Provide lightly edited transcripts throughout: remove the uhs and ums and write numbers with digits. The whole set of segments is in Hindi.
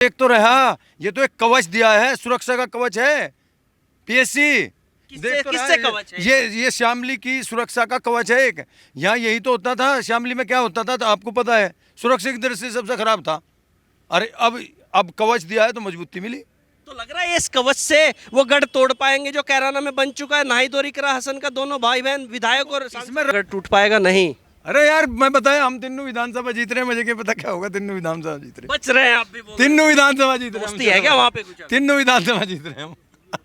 एक तो रहा, ये तो एक कवच दिया है, सुरक्षा का कवच है। पीएससी किससे किससे कवच है? ये श्यामली की सुरक्षा का कवच है एक। यहाँ यही तो होता था, श्यामली में क्या होता था तो आपको पता है, सुरक्षा की दृष्टि से सबसे खराब था। अरे अब कवच दिया है तो मजबूती मिली। तो लग रहा है इस कवच से वो गढ़ तोड़ पाएंगे जो कैराना में बन चुका है। नाहिद और इकरा हसन का दोनों भाई बहन विधायक और इसमें गढ़ टूट पाएगा नहीं। अरे यार मैं बताया, हम तीनों विधानसभा जीत रहे हैं, मुझे क्या पता क्या होगा। तीनों विधानसभा जीत रहे बच रहे हैं आप भी बोल रहे हैं। तीनों विधानसभा जीत रहे दोस्ती है क्या वहाँ पे कुछ? तीनों विधानसभा जीत रहे हैं हम।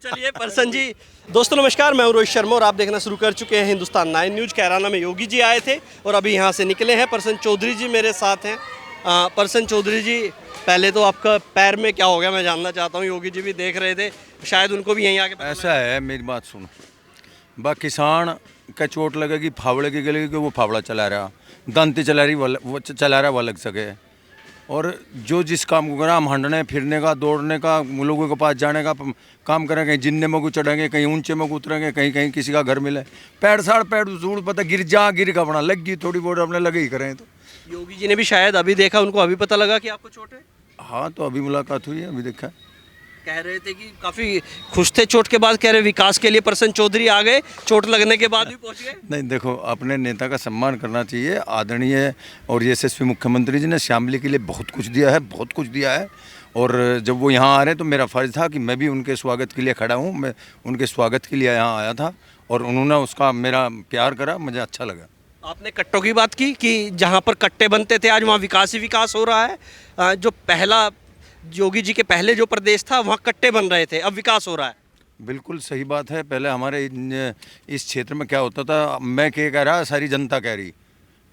चलिए परसन जी। दोस्तों नमस्कार, मैं हूं रोहित शर्मा और आप देखना शुरू कर चुके हैं हिंदुस्तान 9 न्यूज़। कैराना में योगी जी आए थे और अभी यहाँ से निकले हैं। परसन चौधरी जी मेरे साथ हैं। परसन चौधरी जी, पहले तो आपका पैर में क्या हो गया मैं जानना चाहता हूँ। योगी जी भी देख रहे थे, शायद उनको भी यहीं आके पता ऐसा है, मेरी बात सुनो। बा किसान का चोट लगेगी, फावड़े की गलेगी कि वो फावड़ा चला रहा, दंती चला रही वो चला रहा, वो लग सके। और जो जिस काम को करा, हम हंडने फिरने का, दौड़ने का, लोगों के पास जाने का काम करें, कहीं जिन्ने में को चढ़ेंगे, कहीं ऊंचे में को उतरेंगे, कहीं कहीं किसी का घर मिले, पैर साड़ पैर सूड़ पता गिर का अपना लग गई, थोड़ी बहुत अपने लगे ही करें। तो योगी जी ने भी शायद अभी देखा, उनको अभी पता लगा कि आपको चोट है। हाँ, तो अभी मुलाकात हुई है, अभी देखा। कह रहे थे कि काफ़ी खुश थे चोट के बाद, कह रहे विकास के लिए परसन चौधरी आ गए, चोट लगने के बाद भी पहुंच गए। नहीं देखो, अपने नेता का सम्मान करना चाहिए। आदरणीय और यशस्वी मुख्यमंत्री जी ने श्यामली के लिए बहुत कुछ दिया है, बहुत कुछ दिया है। और जब वो यहाँ आ रहे हैं तो मेरा फ़र्ज़ था कि मैं भी उनके स्वागत के लिए खड़ा हूँ। मैं उनके स्वागत के लिए यहाँ आया था और उन्होंने उसका मेरा प्यार करा, मुझे अच्छा लगा। आपने कट्टों की बात की कि जहाँ पर कट्टे बनते थे आज वहाँ विकास ही विकास हो रहा है। जो पहला योगी जी के पहले जो प्रदेश था वहाँ कट्टे बन रहे थे, अब विकास हो रहा है। बिल्कुल सही बात है। पहले हमारे इस क्षेत्र में क्या होता था, मैं क्या कह रहा, सारी जनता कह रही,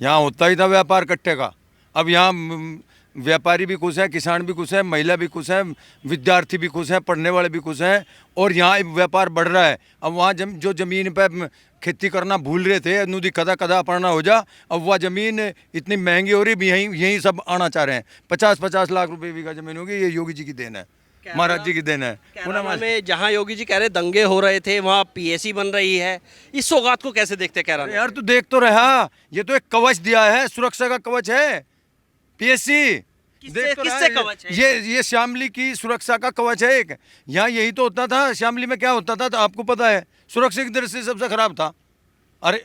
यहाँ होता ही था व्यापार कट्टे का। अब यहाँ व्यापारी भी खुश हैं, किसान भी खुश हैं, महिला भी खुश हैं, विद्यार्थी भी खुश हैं, पढ़ने वाले भी खुश हैं और यहाँ व्यापार बढ़ रहा है। अब वहाँ जो ज़मीन पर खेती करना भूल रहे थे, नदी कदा कदा पड़ना हो जा, अब वह ज़मीन इतनी महंगी हो रही, यहीं सब आना चाह रहे हैं। 50-50 लाख रुपए बीघा ज़मीन होगी, ये योगी जी की देन है, महाराज जी की देन है। कैराना में जहाँ योगी जी कह रहे दंगे हो रहे थे वहाँ पीएसी बन रही है, इस सौगात को कैसे देखते कैराना? यार तू देख तो रहा, ये तो एक कवच दिया है, सुरक्षा का कवच है। पीएससी किससे कवच है? ये श्यामली की सुरक्षा का कवच है एक। यहाँ यही तो होता था, श्यामली में क्या होता था तो आपको पता है, सुरक्षा की दृष्टि से सबसे खराब था। अरे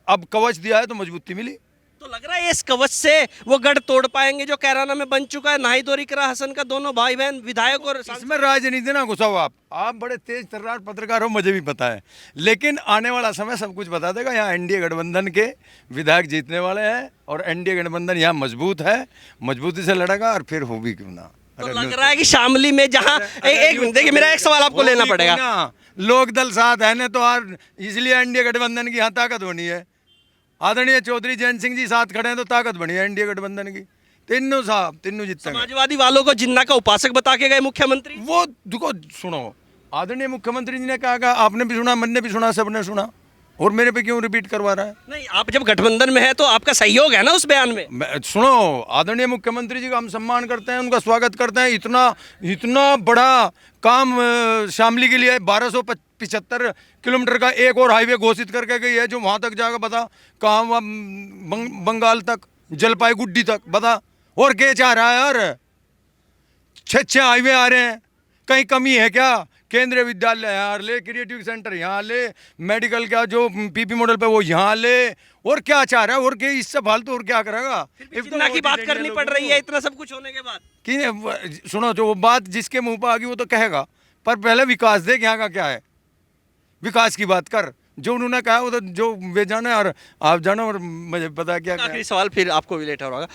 अब कवच दिया है तो मजबूती मिली। तो लग रहा है इस कवच से वो गढ़ तोड़ पाएंगे जो कैराना में बन चुका है। नाहिद और इकरा हसन का दोनों भाई बहन विधायक और इसमें राजनीति ना घुसाओ आप बड़े तेज तर्रार पत्रकार हो, मुझे भी पता है, लेकिन आने वाला समय सब कुछ बता देगा। यहाँ एनडीए गठबंधन के विधायक जीतने वाले हैं और एनडीए गठबंधन यहाँ मजबूत है, मजबूती से लड़ेगा और फिर हो भी क्यों ना। तो लग रहा है कि शामली में जहाँ एक मिनट देखिए, मेरा एक सवाल आपको लेना पड़ेगा। लोक दल साथ है ना, तो और इसलिए एनडीए गठबंधन की यहाँ ताकत होनी है। आदरणीय चौधरी जयंत सिंह जी साथ खड़े हैं तो ताकत बनी है एनडीए गठबंधन की। तीनों साहब, तीनों जीतते हैं। समाजवादी वालों को जिन्ना का उपासक बता के गए मुख्यमंत्री। वो देखो सुनो, आदरणीय मुख्यमंत्री जी ने कहा, आपने भी सुना, मैंने भी सुना, सबने सुना, और मेरे पे क्यों रिपीट करवा रहा है? नहीं, आप जब गठबंधन में है तो आपका सहयोग है ना उस बयान में। सुनो, आदरणीय मुख्यमंत्री जी का हम सम्मान करते हैं, उनका स्वागत करते हैं। इतना बड़ा काम शामली के लिए 1275 किलोमीटर का एक और हाईवे घोषित करके गई है, जो वहाँ तक जाएगा बता, कहाँ बंगाल तक, जलपाईगुड़ी तक, बता। और क्या चाह रहा है यार? 6 हाईवे आ रहे हैं, कहीं कमी है क्या? केंद्रीय विद्यालय यहाँ ले, क्रिएटिव सेंटर यहाँ ले, मेडिकल का जो पीपी मॉडल पे वो यहाँ ले, और क्या चाह रहा है? और क्या इससे फालतू और क्या करेगा? जिन्ना की बात करनी पड़ रही है इतना सब कुछ होने के बाद। कि सुनो, जो वो बात जिसके मुंह पर आ गई वो तो कहेगा, पर पहले विकास देख यहाँ का क्या है, विकास की बात कर। जो उन्होंने कहा वो तो जो वे जाने और आप जानो, और मुझे पता क्या। आखिरी सवाल फिर आपको भी लेटर होगा।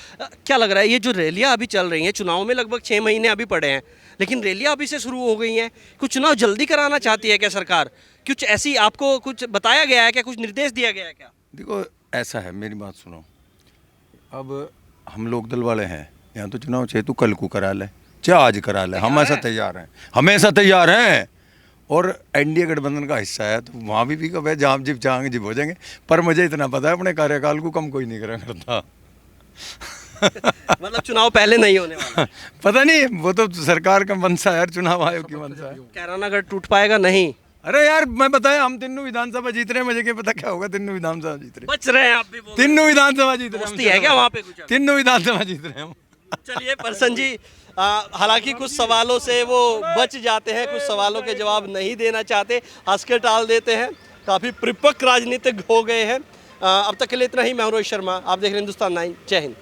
क्या लग रहा है ये जो रैलियां अभी चल रही हैं, चुनाव में लगभग 6 महीने अभी पड़े हैं, लेकिन रैलियां अभी से शुरू हो गई हैं, कुछ चुनाव जल्दी कराना चाहती है क्या सरकार? कुछ ऐसी आपको कुछ बताया गया है क्या, कुछ निर्देश दिया गया है क्या? देखो ऐसा है, मेरी बात सुनो, अब हम लोक दल वाले हैं, यहाँ तो चुनाव चाहे तू कल को करा ले, चाहे आज करा ले, हम ऐसा तैयार हैं, हमेशा तैयार हैं। और एनडीए गठबंधन का हिस्सा है तो वहाँ भी कब जहाँ जिप चाहेंगे जिप हो जाएंगे। पर मुझे इतना पता है, अपने कार्यकाल को कम कोई नहीं करा करता। मतलब चुनाव पहले नहीं होने वाला। पता नहीं, वो तो सरकार का मंशा है, चुनाव आयोग की मंशा है। कैराना गढ़ टूट पाएगा नहीं? अरे यार मैं बताया, हम तीनों विधानसभा जीत रहे हैं, मुझे क्या पता क्या होगा। तीनों विधानसभा जीत रहे हैं, बच रहे हैं आप भी। तीनों विधानसभा जीत रहे हैं। दोस्ती है क्या वहाँ पे कुछ? तीनों विधानसभा जीत रहे हैं हम। चलिए परसन जी, हालांकि कुछ सवालों से वो बच जाते हैं, कुछ सवालों के जवाब नहीं देना चाहते, हंस के टाल देते हैं। काफ़ी परिपक्व राजनीतिक हो गए हैं। अब तक के लिए इतना ही। मैं हूं रोहित शर्मा, आप देख रहे हैं हिंदुस्तान 9। जय हिंद।